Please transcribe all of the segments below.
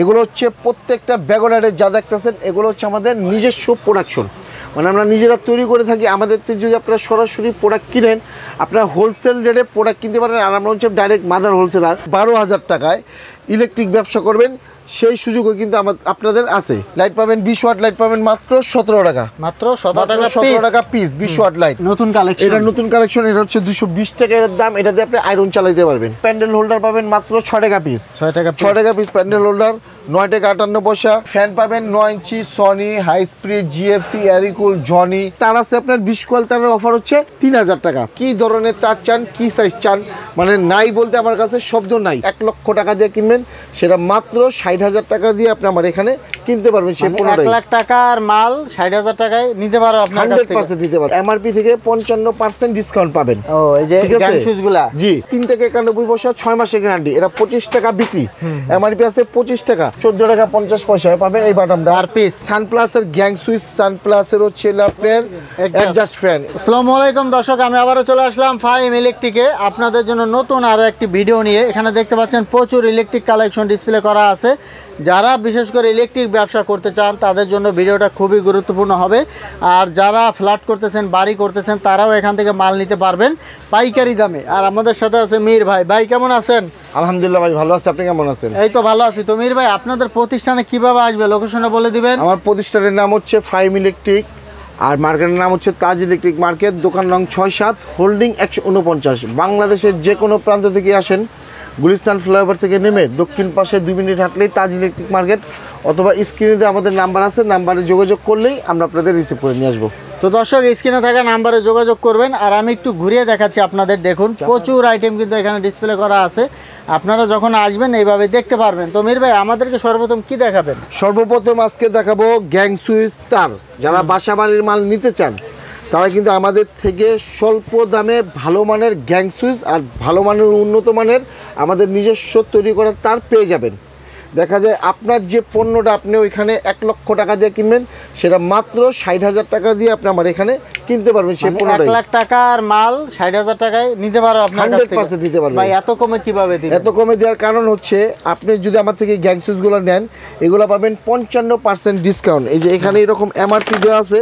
এগুলো হচ্ছে প্রত্যেকটা ব্যাগলাইটের যা দেখতেছেন এগুলো হচ্ছে আমাদের নিজস্ব প্রোডাকশন, মানে আমরা নিজেরা তৈরি করে থাকি। আমাদের থেকে যদি আপনারা সরাসরি প্রোডাক্ট কিনেন, আপনারা হোলসেল রেটে প্রোডাক্ট কিনতে পারেন। আর আমরা হচ্ছে ডাইরেক্ট মাদার হোলসেলার। 12,000 টাকায় ইলেকট্রিক ব্যবসা করবেন সেই সুযোগও কিন্তু আপনাদের আছে। লাইট পাবেন 20 ওয়াট লাইট পাবেন মাত্র 17 টাকা, মাত্র 17 টাকা পিস 20 ওয়াট লাইট। নতুন কালেকশন, এটা নতুন কালেকশন। এটা হচ্ছে 220 টাকা এর দাম। এটা দিয়ে আপনি আয়রন চালাতে পারবেন। প্যান্ডেল হোল্ডার পাবেন মাত্র 6 টাকা পিস, 6 টাকা পিস প্যান্ডেল হোল্ডার, 9 টাকা 58 পয়সা। ফ্যান পাবেন 9 ইঞ্চি সনি, হাই স্পিড, জিএফসি, এরিকুল, জনি। তার আছে আপনার 20 কোয়াল তারের অফার হচ্ছে 3000 টাকা। কি ধরনের তার চান, কি সাইজ চান, মানে নাই বলতে আমার কাছে শব্দ নাই। 1 লক্ষ টাকা দিয়ে কিনবেন, সেটা মাত্র 60,000 টাকা দিয়ে আপনি আমার এখানে কিনতে পারবেন। সে 1 লাখ টাকার মাল 60,000 টাকায় নিতে পারো আপনার কাছ থেকে। 100% নিতে পারবেন। এমআরপি থেকে 55% ডিসকাউন্ট পাবেন। ও এই যে গ্যাং শুজগুলা, জি 3 টাকা 91 পয়সা, 6 মাসের গ্যারান্টি। এটা 25 টাকা বিক্রি, এমআরপি আছে 25 টাকা, 14 টাকা 50 পয়সায় পাবেন এই বাটামটা আর পিস। সানপ্লাসের গ্যাং সুইচ, সানপ্লাসের হচ্ছে আপনার অ্যাডজাস্ট ফ্যান। আসসালামু আলাইকুম দর্শক, আমি আবারো চলে আসলাম ফাহিম ইলেকট্রিকে আপনাদের জন্য নতুন আরো একটি ভিডিও নিয়ে। এখানে দেখতে পাচ্ছেন প্রচুর ইলেকট্রিক কালেকশন ডিসপ্লে করা আছে। যারা বিশেষ করে ইলেকট্রিক ব্যবসা করতে চান তাদের জন্য ভিডিওটা খুবই গুরুত্বপূর্ণ হবে। আর যারা ফ্ল্যাট করতেছেন, বাড়ি করতেছেন, তারাও এখান থেকে মাল নিতে পারবেন পাইকারি দামে। আর আমাদের সাথে আছে মীর ভাই। ভাই কেমন আছেন? আলহামদুলিল্লাহ ভাই ভালো আছি, আপনি কেমন আছেন? এই তো ভালো আছি। তো মীর ভাই আপনাদের প্রতিষ্ঠানে কিভাবে আসবে, লোকেশনটা বলে দিবেন। আমার প্রতিষ্ঠানের নাম হচ্ছে ফাহিম ইলেকট্রিক, আর মার্কেটের নাম হচ্ছে তাজ ইলেকট্রিক মার্কেট, দোকান নং 6-7, হোল্ডিং 149। বাংলাদেশের যে কোনো প্রান্ত থেকে আসেন, গুলিস্তান ফ্লাইওভার থেকে নেমে দক্ষিণ পাশে 2 মিনিট হাঁটলেই তাজ ইলেকট্রিক মার্কেট, অথবা স্ক্রিনে আমাদের নাম্বার আছে, নাম্বারে যোগাযোগ করলেই আমরা আপনাদের রিসিভ করে নিয়ে আসবো। তো দর্শক স্ক্রিনে থাকা নাম্বারে যোগাযোগ করবেন। আর আমি একটু ঘুরিয়ে দেখাচ্ছি আপনাদের। দেখুন প্রচুর আইটেম কিন্তু এখানে ডিসপ্লে করা আছে। আপনারা যখন আসবেন এইভাবে দেখতে পারবেন। তো মীর ভাই আমাদেরকে সর্বপ্রথম কি দেখাবেন? সর্বপ্রথম আজকে দেখাবো গ্যাং সুইচ তার। যারা বাসা বাড়ির মাল নিতে চান তারা কিন্তু আমাদের থেকে স্বল্প দামে ভালো মানের গ্যাং সুইচ আর ভালো মানের উন্নত মানের আমাদের নিজস্ব তৈরি করা তার পেয়ে যাবেন। দেখা যায় আপনার যে পণ্যটা আপনি ওইখানে 1 লক্ষ টাকা দিয়ে কিনবেন, সেটা মাত্র 60,000 টাকা দিয়ে আপনি আমার এখানে কিনতে পারবেন। সেই পণ্যটা 1 লাখ টাকার মাল 60,000 টাকায় নিতে পারো আপনার কাছ থেকে। 100% নিতে পারবেন। ভাই এত কমে কিভাবে দিবেন? এত কমে দেওয়ার কারণ হচ্ছে আপনি যদি আমার থেকে গ্যাং সুইচগুলো নেন, এগুলো পাবেন 55% ডিসকাউন্ট। এই যে এখানে এরকম এমআরপি দেওয়া আছে,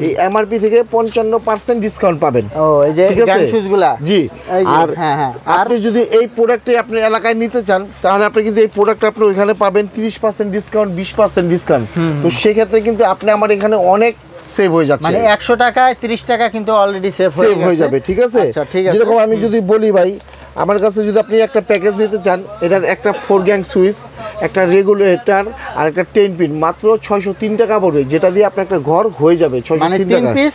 এই এমআরপি থেকে 55% ডিসকাউন্ট পাবেন। ও এই যে গ্যাং সুইচগুলা, জি। আর হ্যাঁ আপনি যদি এই প্রোডাক্টে আপনি এলাকায় নিতে চান, তাহলে আপনি কিন্তু এই প্রোডাক্ট আপনি ওইখানে পাবেন 30% ডিসকাউন্ট, 20% ডিসকাউন্ট। তো সেই ক্ষেত্রে কিন্তু আপনি আমার এখানে অনেক সেভ হয়ে যাচ্ছে। মানে 100 টাকায় 30 টাকা কিন্তু অলরেডি সেভ হয়ে যাবে। ঠিক আছে? আচ্ছা ঠিক আছে। যেরকম আমি যদি বলি ভাই, আমার কাছে যদি আপনি একটা প্যাকেজ নিতে চান, এটার একটা 4 গ্যাং সুইচ, একটা রেগুলেটর আর একটা 10 পিন মাত্র 603 টাকা পড়বে, যেটা দিয়ে আপনার একটা ঘর হয়ে যাবে। 603 টাকা, 3 পিস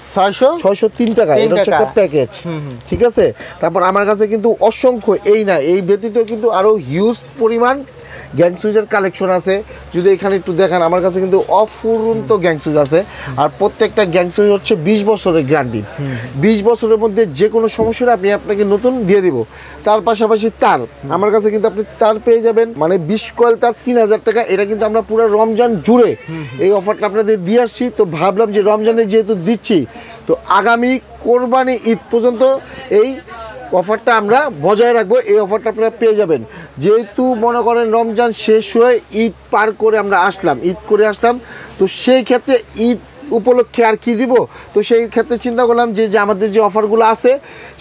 603 টাকা। এটা হচ্ছে একটা প্যাকেজ, ঠিক আছে? তারপর আমার কাছে কিন্তু অসংখ্য এই ব্যতীত কিন্তু আরো হিউজ পরিমাণ গ্যাং সুইচের কালেকশন আছে। যদি এখানে একটু দেখান, আমার কাছে কিন্তু অফুরন্ত গ্যাং সুইচ আছে। আর প্রত্যেকটা গ্যাং সুইচ হচ্ছে 20 বছরের গ্যারান্টি। 20 বছরের মধ্যে যে কোনো সমস্যা আপনাকে নতুন দিয়ে দিব। তার পাশাপাশি তার আমার কাছে কিন্তু আপনি তার পেয়ে যাবেন, মানে 20 কয়েল তার 3000 টাকা। এটা কিন্তু আমরা পুরো রমজান জুড়ে এই অফারটা আপনাদের দিয়ে আসছি। তো ভাবলাম যে রমজানে যেহেতু দিচ্ছি, তো আগামী কোরবানি ঈদ পর্যন্ত এই অফারটা আমরা বজায় রাখবো। এই অফারটা আপনারা পেয়ে যাবেন। যেহেতু মনে করেন রমজান শেষ হয়ে ঈদ পার করে আমরা ঈদ করে আসলাম, তো সেই ক্ষেত্রে ঈদ উপলক্ষে আর কি দিব, তো সেই ক্ষেত্রে চিন্তা করলাম যে আমাদের যে অফারগুলো আছে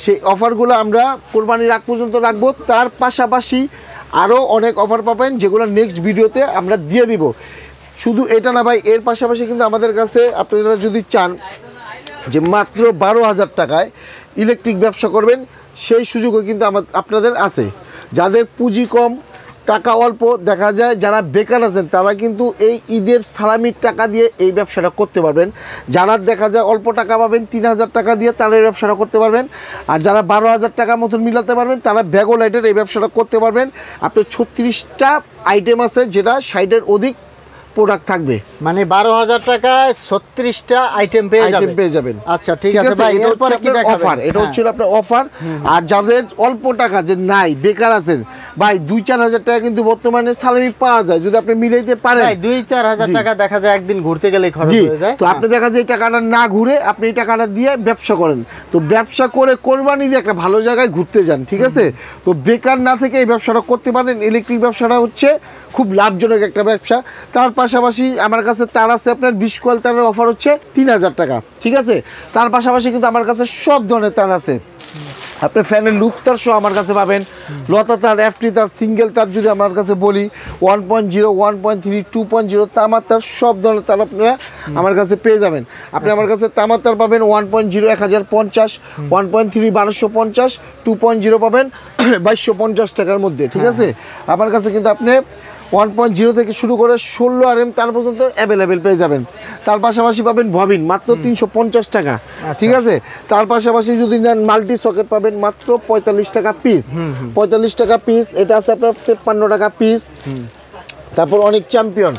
সেই অফারগুলো আমরা কোরবানির আগ পর্যন্ত রাখবো। তার পাশাপাশি আরও অনেক অফার পাবেন, যেগুলো নেক্সট ভিডিওতে আমরা দিয়ে দিব। শুধু এটা না ভাই, এর পাশাপাশি কিন্তু আমাদের কাছে আপনারা যদি চান যে মাত্র 12,000 টাকায় ইলেকট্রিক ব্যবসা করবেন, সেই সুযোগও কিন্তু আপনাদের আছে। যাদের পুঁজি কম, টাকা অল্প, দেখা যায় যারা বেকার আছেন তারা কিন্তু এই ঈদের সালামির টাকা দিয়ে এই ব্যবসাটা করতে পারবেন। যারা দেখা যায় অল্প টাকা পাবেন 3000 টাকা দিয়ে, তারা এই ব্যবসাটা করতে পারবেন। আর যারা 12,000 টাকার মতন মিলাতে পারবেন, তারা ব্যাগোলাইটের এই ব্যবসাটা করতে পারবেন। আপনার 36টা আইটেম আছে, যেটা 60-এর অধিক প্রোডাক্ট থাকবে। মানে 12,000 টাকায় 36টা আইটেম পেয়ে যাবেন। আচ্ছা ঠিক আছে ভাই, এরপরে কি দেখাবেন? অফার, এটা হচ্ছে আপনার অফার। আর যাদের অল্প টাকা, যে নাই বেকার আছেন ভাই, 2-4 হাজার টাকা কিন্তু বর্তমানে স্যালারি পাওয়া যায় যদি আপনি মিলাইতে পারেন। ভাই 2-4 হাজার টাকা দেখা যায় একদিন ঘুরতে গেলে খরচ হয়ে যায়। তো আপনি দেখা যায় এই টাকাটা না ঘুরে আপনি এই টাকাটা দিয়ে ব্যবসা করেন, তো ব্যবসা করে কোরবানি দিয়ে একটা ভালো জায়গায় ঘুরতে যান, ঠিক আছে? তো বেকার না থেকে এই ব্যবসাটা করতে পারেন। ইলেকট্রিক ব্যবসাটা হচ্ছে খুব লাভজনক একটা ব্যবসা। তার পাশাপাশি আমার কাছে তার আছে আপনার 20 কোয়াল তারের অফার হচ্ছে 3000 টাকা, ঠিক আছে? তার পাশাপাশি কিন্তু আমার কাছে সব ধরনের তার আছে। আপনি ফ্যানের লুপ তার সহ আমার কাছে পাবেন, লতা তার, এফটি তার, সিঙ্গেল তার যদি আমার কাছে বলি 1.0, 1.3, 2.0 তামার তার, সব ধরনের তার আপনারা আমার কাছে পেয়ে যাবেন। আপনি আমার কাছে তামার তার পাবেন 1.0 1050, 1.3 1250, 2.0 পাবেন 2250 টাকার মধ্যে, ঠিক আছে? আমার কাছে কিন্তু আপনি 1.0 থেকে শুরু করে 16 RM তার পর্যন্ত অ্যাভেলেবেল পেয়ে যাবেন। তার পাশাপাশি পাবেন ববিন মাত্র 350 টাকা, ঠিক আছে? তার পাশাপাশি যদি নেন মাল্টি সকেট পাবেন মাত্র 45 টাকা পিস, 45 টাকা পিস। এটা আছে আপনার 53 টাকা পিস। তারপর অনেক চ্যাম্পিয়ন,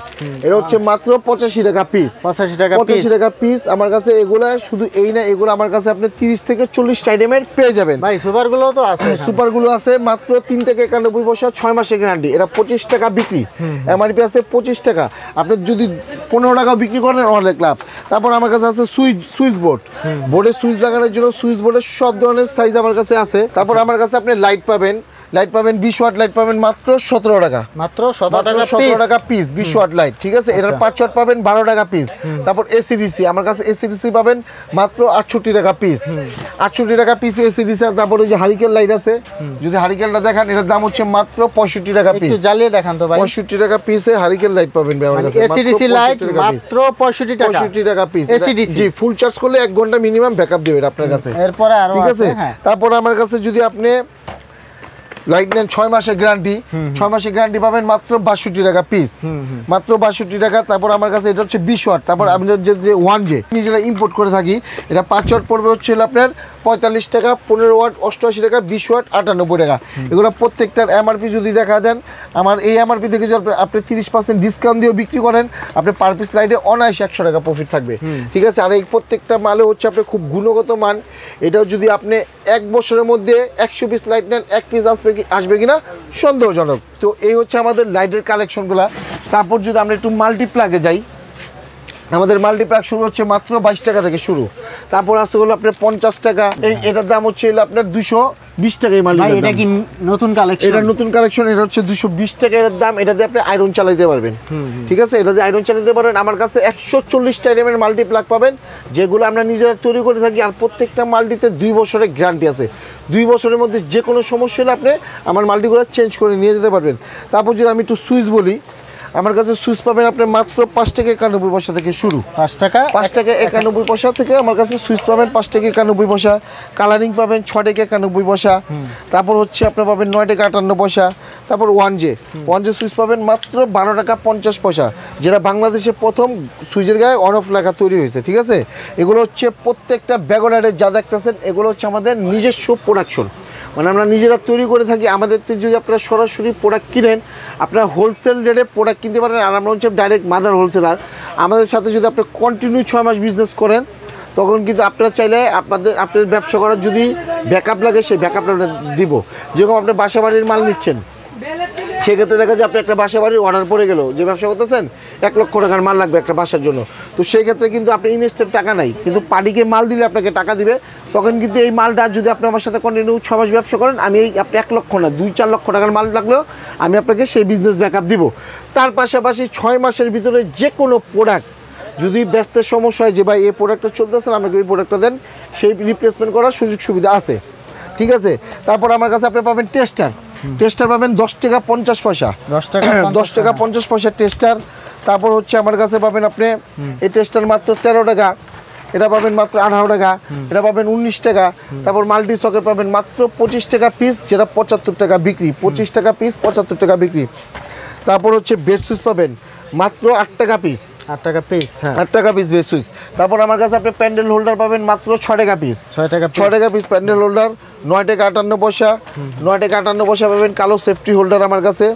এটা হচ্ছে মাত্র 85 টাকা পিস, 85 টাকা পিস। আমার কাছে এগুলা শুধু এই না, এগুলো আমার কাছে আপনি 30 থেকে 40 আইটেমের পেয়ে যাবেন। ভাই সুপারগুলো তো আছে, সুপারগুলো আছে মাত্র 3 থেকে 91 পয়সা, 6 মাসের গ্যারান্টি। এটা 25 টাকা বিক্রি, এমআরপি আছে 25 টাকা। আপনি যদি 15 টাকা বিক্রি করেন অনেক লাভ। তারপর আমার কাছে আছে সুইচ বোর্ড, বোর্ডে সুইচ লাগানোর জন্য সুইচ বোর্ডের সব ধরনের সাইজ আমার কাছে আছে। তারপর আমার কাছে আপনি লাইট পাবেন, 20 ওয়াট লাইট পাবেন মাত্র 17 টাকা, মাত্র 17 টাকা পিস 20 ওয়াট লাইট, ঠিক আছে? এটার 5 ওয়াট পাবেন 12 টাকা পিস। তারপর এসিডিসি আমার কাছে এসিডিসি পাবেন মাত্র 68 টাকা পিস, 68 টাকা পিস এসিডিসি। তারপর ওই যে হারিকেন লাইট আছে, যদি হারিকেনটা দেখান এটার দাম হচ্ছে মাত্র 65 টাকা পিস। একটু জ্বালিয়ে দেখান তো ভাই। 65 টাকা পিসে হারিকেন লাইট পাবেন ভাই আমার কাছে। এসিডিসি লাইট মাত্র 65 টাকা পিস এসিডিসি। জি, ফুল চার্জ করলে 1 ঘন্টা মিনিমাম ব্যাকআপ দিবে আপনার কাছে। এরপরে আরো ঠিক আছে? তারপর আমার কাছে যদি আপনি লাইট নেন 6 মাসের গ্যারান্টি, 6 মাসের গ্যারান্টি পাবেন মাত্র 62 টাকা পিস, মাত্র 62 টাকা। তারপর আমার কাছে এটা হচ্ছে 20 ওয়াট। তারপর আমি যে 1J নিজেরা ইম্পোর্ট করে থাকি, এটা 5 ওয়াট পড়বে হচ্ছে আপনার 45 টাকা, 15 ওয়াট 88 টাকা, 20 ওয়াট 98 টাকা। এগুলো প্রত্যেকটার এমআরপি যদি দেখা দেন, আমার এই এমআরপি থেকে যদি আপনি 30% ডিসকাউন্ট দিয়ে বিক্রি করেন, আপনি পার পিস লাইটে অনায়াসে 100 টাকা প্রফিট থাকবে, ঠিক আছে? আর এই প্রত্যেকটা মালে হচ্ছে আপনার খুব গুণগত মান। এটাও যদি আপনি 1 বছরের মধ্যে 100 পিস লাইট নেন, 1 পিস আসবে কিনা সন্দেহজনক। তো এই হচ্ছে আমাদের লাইটের কালেকশনগুলো। তারপর যদি আমরা একটু মাল্টিপ্লাগে যাই, আমাদের মাল্টিপ্লাগ শুরু হচ্ছে মাত্র 22 টাকা থেকে শুরু। তারপর আছে হলো আপনার 50 টাকা, এটার দাম হচ্ছে আপনার 220 টাকা। এই মাল্টিপ্লাগ এটা কি নতুন কালেকশন? এটা নতুন কালেকশন, এটা হচ্ছে 220 টাকা এর দাম। এটা দিয়ে আপনি আয়রন চালাতে পারবেন, ঠিক আছে? এটা দিয়ে আয়রন চালাতে পারবেন। আমার কাছে 140 আইটেমের মাল্টিপ্লাগ পাবেন, যেগুলো আমরা নিজেরা তৈরি করে থাকি। আর প্রত্যেকটা মাল্টিতে 2 বছরের গ্যারান্টি আছে। 2 বছরের মধ্যে যে কোনো সমস্যা হলে আপনি আমার মাল্টিগুলো চেঞ্জ করে নিয়ে যেতে পারবেন। তারপর যদি আমি একটু সুইচ বলি, আমার কাছে সুইচ পাবেন আপনি মাত্র 5 টাকা 91 পয়সা থেকে শুরু, 5 টাকা 91 পয়সা থেকে আমার কাছে সুইচ পাবেন 5 টাকা 91 পয়সা। কালারিং পাবেন 6 টাকা 91 পয়সা। তারপর হচ্ছে আপনি পাবেন 9 টাকা 58 পয়সা। তারপর 1J সুইচ পাবেন মাত্র 12 টাকা 50 পয়সা, যেটা বাংলাদেশে প্রথম সুইচের গায়ে অন অফ লেখা তৈরি হয়েছে, ঠিক আছে? এগুলো হচ্ছে প্রত্যেকটা ব্যাগনারের যা দেখতেছেন এগুলো হচ্ছে আমাদের নিজস্ব প্রোডাকশন, মানে আমরা নিজেরা তৈরি করে থাকি। আমাদের থেকে যদি আপনারা সরাসরি প্রোডাক্ট কিনেন, আপনারা হোলসেল রেটে প্রোডাক্ট কিনতে পারেন। আর আমরা হচ্ছে ডাইরেক্ট মাদার হোলসেলার। আমাদের সাথে যদি আপনি কন্টিনিউ 6 মাস বিজনেস করেন, তখন কিন্তু আপনারা চাইলে আপনার ব্যবসা করার যদি ব্যাকআপ লাগে, সেই ব্যাকআপটা দিব। যেরকম আপনি বাসা বাড়ির মাল নিচ্ছেন, সেক্ষেত্রে দেখা যায় আপনি একটা বাসা বাড়ির অর্ডার পড়ে গেল, যে ব্যবসা করতেছেন 1 লক্ষ টাকার মাল লাগবে একটা বাসার জন্য, তো সেই ক্ষেত্রে কিন্তু আপনি ইনভেস্টের টাকা নাই, কিন্তু পার্টিকে মাল দিলে আপনাকে টাকা দিবে। তখন কিন্তু এই মালটা যদি আপনি আমার সাথে কন্টিনিউ 6 মাস ব্যবসা করেন, আমি আপনি 1 লক্ষ না 2-4 লক্ষ টাকার মাল লাগলেও আমি আপনাকে সেই বিজনেস ব্যাকআপ দিব। তার পাশাপাশি 6 মাসের ভিতরে যে কোনো প্রোডাক্ট যদি ব্যস্তের সমস্যা হয়, যে ভাই এই প্রোডাক্টটা চলতেছে না, আমাকে ওই প্রোডাক্টটা দেন, সেই রিপ্লেসমেন্ট করার সুযোগ সুবিধা আছে, ঠিক আছে? তারপর আমার কাছে আপনি পাবেন টেস্টার পাবেন 10 টাকা 50 পয়সা, 10 টাকা 50 পয়সা টেস্টার। তারপর হচ্ছে আমার কাছে পাবেন আপনি এই টেস্টার মাত্র 13 টাকা, এটা পাবেন মাত্র 18 টাকা, এটা পাবেন 19 টাকা। তারপর মাল্টি সকেট পাবেন মাত্র 25 টাকা পিস, যেটা 75 টাকা বিক্রি, 25 টাকা পিস 75 টাকা বিক্রি। তারপর হচ্ছে বেড সুইচ পাবেন মাত্র 8 টাকা পিস, 8 টাকা পিস, হ্যাঁ 8 টাকা পিস বেড সুইচ। তারপর আমার কাছে আপনি প্যান্ডেল হোল্ডার পাবেন মাত্র 6 টাকা পিস। 6 টাকা পিস প্যান্ডেল হোল্ডার, 9 টাকা 58 পয়সা। 9 টাকা 58 পয়সা পাবেন কালো সেফটি হোল্ডার আমার কাছে।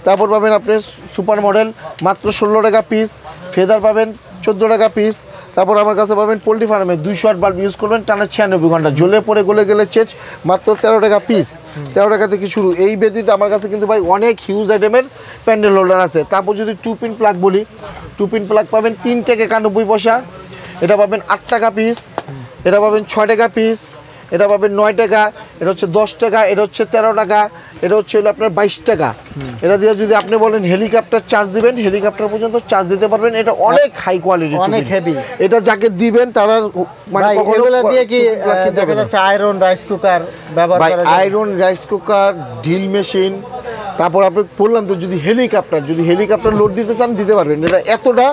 তারপর পাবেন আপনি সুপার মডেল মাত্র 16 টাকা পিস। ফেদার পাবেন 14 টাকা পিস। তারপর আমার কাছে পাবেন পোল্ট্রি ফার্মে 200 ওয়াট বাল্ব ইউজ করবেন টানা 96 ঘন্টা, জ্বলে পড়ে গলে গেলে চেঞ্জ, মাত্র 13 টাকা পিস। 13 টাকা থেকে শুরু। এই ব্যতীত আমার কাছে কিন্তু ভাই অনেক হিউজ আইটেমের প্যান্ডেল হোল্ডার আছে। তারপর যদি 2 পিন প্লাগ বলি, 2 পিন প্লাগ পাবেন 3 টাকা 91 পয়সা। এটা পাবেন 8 টাকা পিস। এটা পাবেন 6 টাকা পিস। এটা পাবেন 9 টাকা। এটা হচ্ছে 10 টাকা। এটা হচ্ছে 13 টাকা। এটা হচ্ছে হলো আপনার 22 টাকা। এটা দিয়ে যদি আপনি বলেন হেলিকপ্টার চার্জ দিবেন, হেলিকপ্টার পর্যন্ত চার্জ দিতে পারবেন। এটা অনেক হাই কোয়ালিটি, অনেক হেভি। এটা যাকে দিবেন তারা মানে এগুলো দিয়ে কি দেখা যাচ্ছে আয়রন রাইস কুকার ব্যবহার করা যায়? Iron rice cooker, drill machine. তারপর আপনি বললাম তো যদি হেলিকপ্টার লোড দিতে চান দিতে পারবেন। এটা এতটা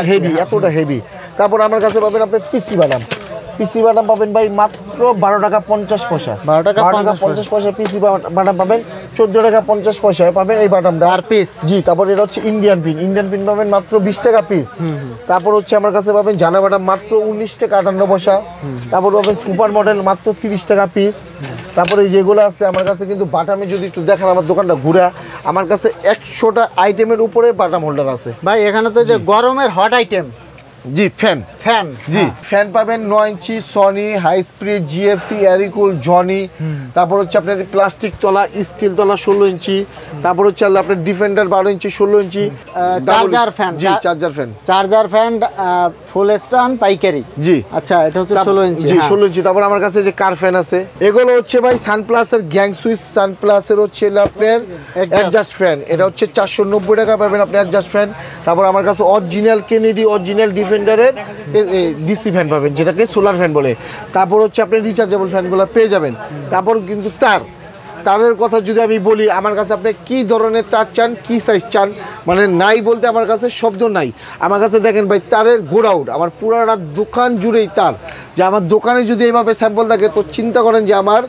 হেভি, এতটা হেভি। তারপর আমার কাছে পাবেন আপনি পিসি বাদাম পাবেন ভাই মাত্র 12 টাকা 50 পয়সা। 12 টাকা 50 পয়সা পিসি বাদাম পাবেন। 14 টাকা 50 পয়সায় পাবেন এই বাদামটা আর পিস। জি, তারপর এটা হচ্ছে ইন্ডিয়ান পিন পাবেন মাত্র 20 টাকা পিস। তারপর হচ্ছে আমার কাছে পাবেন জানা বাদাম মাত্র 19 টাকা 58 পয়সা। তারপর পাবেন সুপার মডেল মাত্র 30 টাকা পিস। তারপরে যেগুলো আছে আমার কাছে কিন্তু বাটামে যদি একটু দেখেন আমার দোকানটা ঘুরা, আমার কাছে 100টা আইটেমের উপরে বাটাম হোল্ডার আছে ভাই। এখানে তো যে গরমের hot item, G fan G fan পাবেন 9 ইঞ্চি সনি, হাই স্পিড, জিএফসি, এরিকুল, জনি। তারপর হচ্ছে আপনার প্লাস্টিক তলা, স্টিল তলা 16 ইঞ্চি। তারপর হচ্ছে আপনার ডিফেন্ডার 12 ইঞ্চি 16 ইঞ্চি চার্জার ফ্যান। জি চার্জার ফ্যান ফুল স্ট্যান্ড পাইকারি। জি আচ্ছা, এটা হচ্ছে 16 ইঞ্চি। জি 16 ইঞ্চি। তারপর আমার কাছে যে কার ফ্যান আছে, এগুলো হচ্ছে ভাই সানপ্লাসের গ্যাং সুইচ, সানপ্লাসের হচ্ছে আপনার অ্যাডজাস্ট ফ্যান। এটা হচ্ছে 490 টাকা পাবেন আপনি অ্যাডজাস্ট ফ্যান। তারপর আমার কাছে অরিজিনাল কেনেডি, অরিজিনাল ডিফেন্ডারের ডিসি ফ্যান পাবেন, যেটাকে সোলার ফ্যান বলে। তারপর হচ্ছে আপনি রিচার্জেবল ফ্যানগুলো পেয়ে যাবেন। তারপর কিন্তু তারের কথা যদি আমি বলি, আমার কাছে আপনি কি ধরনের তার চান, কি সাইজ চান, মানে নাই বলতে আমার কাছে শব্দ নাই। আমার কাছে দেখেন ভাই তারের গোডাউন, আমার পুরাটা দোকান জুড়েই তার। যে আমার দোকানে যদি এইভাবে স্যাম্পল থাকে তো চিন্তা করেন যে আমার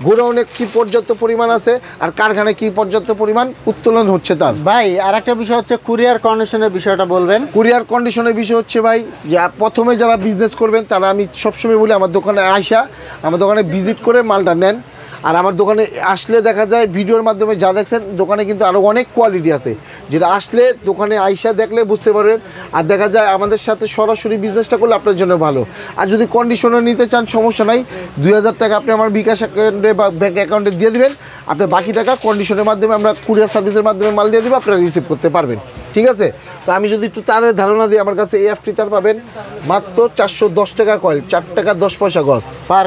গোডাউনে কি পর্যাপ্ত পরিমাণ আছে আর কারখানায় কি পর্যাপ্ত পরিমাণ উত্তোলন হচ্ছে তার। ভাই আর একটা বিষয় হচ্ছে কুরিয়ার কন্ডিশনের বিষয়টা বলবেন। কুরিয়ার কন্ডিশনের বিষয় হচ্ছে ভাই যে প্রথমে যারা বিজনেস করবেন তারা, আমি সবসময় বলি আমার দোকানে আমার দোকানে ভিজিট করে মালটা নেন। আর আমার দোকানে আসলে দেখা যায় ভিডিওর মাধ্যমে যা দেখছেন, দোকানে কিন্তু আরও অনেক কোয়ালিটি আছে, যেটা আসলে দোকানে আইসা দেখলে বুঝতে পারবেন। আর দেখা যায় আমাদের সাথে সরাসরি বিজনেসটা করলে আপনার জন্য ভালো। আর যদি কন্ডিশনার নিতে চান সমস্যা নাই, 2000 টাকা আপনি আমার বিকাশ অ্যাকাউন্টে বা ব্যাঙ্ক অ্যাকাউন্টে দিয়ে দেবেন। আপনি বাকি টাকা কন্ডিশনের মাধ্যমে আমরা কুরিয়ার সার্ভিসের মাধ্যমে মাল দিয়ে দেবো, আপনারা রিসিভ করতে পারবেন। ঠিক আছে? তো আমি যদি একটু তারের ধারণা দিই, আমার কাছে এএফটি তার পাবেন মাত্র 410 টাকা কয়েল, 4 টাকা 10 পয়সা গজ পার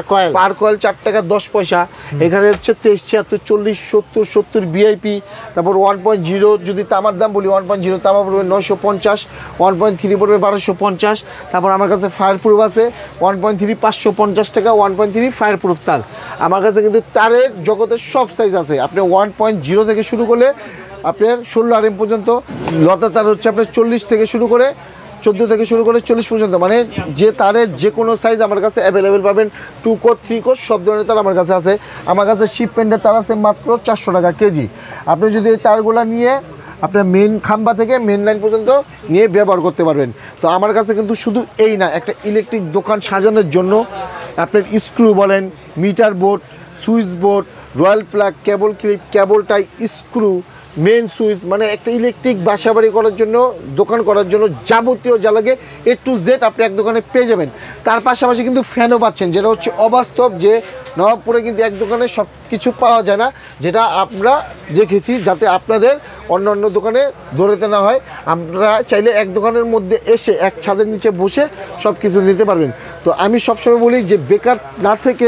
কয়েল 4 টাকা 10 পয়সা। এখানে হচ্ছে 23, 76, 40, 70, 70 ভিআইপি। তারপর 1.0 যদি তামার দাম বলি, 1.0 তামা পড়বে 950, 1.3 পড়বে 1250। তারপর আমার কাছে ফায়ার প্রুফ আছে 1.3 550 টাকা, 1.3 ফায়ার প্রুফ তার। আমার কাছে কিন্তু তারের জগতের সব সাইজ আছে। আপনি 1.0 থেকে শুরু করলে আপনার 16 RM পর্যন্ত, লতা তার হচ্ছে আপনার 40 থেকে শুরু করে 14 থেকে শুরু করে 40 পর্যন্ত, মানে যে তারের যে কোনো সাইজ আমার কাছে অ্যাভেলেবেল পাবেন। 2 কোর 3 কোর সব ধরনের তার আমার কাছে আছে। আমার কাছে শিপমেন্টের তার আছে মাত্র 400 টাকা কেজি। আপনি যদি এই তারগুলো নিয়ে আপনার মেন খাম্বা থেকে মেন লাইন পর্যন্ত নিয়ে ব্যবহার করতে পারবেন। তো আমার কাছে কিন্তু শুধু এই না, একটা ইলেকট্রিক দোকান সাজানোর জন্য আপনার স্ক্রু বলেন, meter board, switch board, royal plug, cable clip, cable tie, screw, main switch, মানে একটা ইলেকট্রিক বাসাবাড়ি করার জন্য, দোকান করার জন্য যাবতীয় যা লাগে A to Z আপনি এক দোকানে পেয়ে যাবেন। তার পাশাপাশি কিন্তু ফ্যানও পাচ্ছেন, যেটা হচ্ছে অবাস্তব যে নবাবপুরে কিন্তু এক দোকানে সব কিছু পাওয়া যায় না, যেটা আমরা রেখেছি যাতে আপনাদের অন্য অন্য দোকানে দৌড়াতে না হয়। আপনারা চাইলে এক দোকানের মধ্যে এসে এক ছাদের নিচে বসে সব কিছু নিতে পারবেন। তো আমি সবসময় বলি যে বেকার না থেকে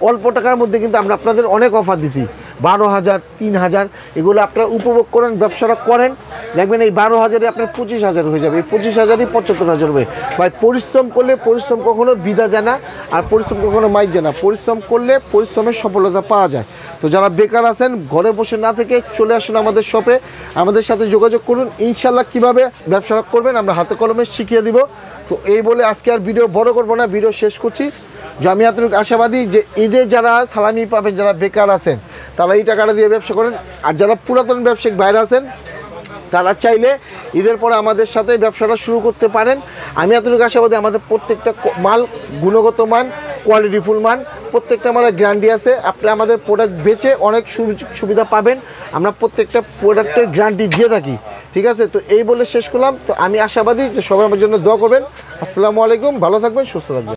অল্প টাকার মধ্যে কিন্তু আমরা আপনাদের অনেক অফার দিছি। 12,000, 3,000 এগুলো আপনারা উপভোগ করেন, ব্যবসাটা করেন, দেখবেন এই 12,000-এ আপনার 25,000 হয়ে যাবে, এই 25,000-ই 75,000 হবে। ভাই পরিশ্রম করলে পরিশ্রম কখনো বিধা যায় না, আর পরিশ্রম কখনো মাইক যায় না। পরিশ্রম করলে পরিশ্রমের সফলতা পাওয়া যায়। তো যারা বেকার আছেন, ঘরে বসে না থেকে চলে আসুন আমাদের শপে, আমাদের সাথে যোগাযোগ করুন। ইনশাল্লাহ কীভাবে ব্যবসা করবেন আমরা হাতে কলমে শিখিয়ে দিব। তো এই বলে আজকে আর ভিডিও বড় করবো না, ভিডিও শেষ করছি। যে আমি এতটুকু আশাবাদী যে ঈদে যারা সালামি পাবেন, যারা বেকার আছেন তারা এই টাকাটা দিয়ে ব্যবসা করেন। আর যারা পুরাতন ব্যবসায়িক বাইরে আছেন তারা চাইলে ঈদের পরে আমাদের সাথে ব্যবসাটা শুরু করতে পারেন। আমি এতটুকু আশাবাদী আমাদের প্রত্যেকটা মাল গুণগত মান, কোয়ালিটিফুল মান, প্রত্যেকটা মালের গ্যারান্টি আছে। আপনি আমাদের প্রোডাক্ট বেচে অনেক সুবিধা পাবেন। আমরা প্রত্যেকটা প্রোডাক্টের গ্যারান্টি দিয়ে থাকি। ঠিক আছে, তো এই বলে শেষ করলাম। তো আমি আশাবাদী যে সবাই আমার জন্য দোয়া করবেন। আসসালামু আলাইকুম, ভালো থাকবেন, সুস্থ থাকবেন।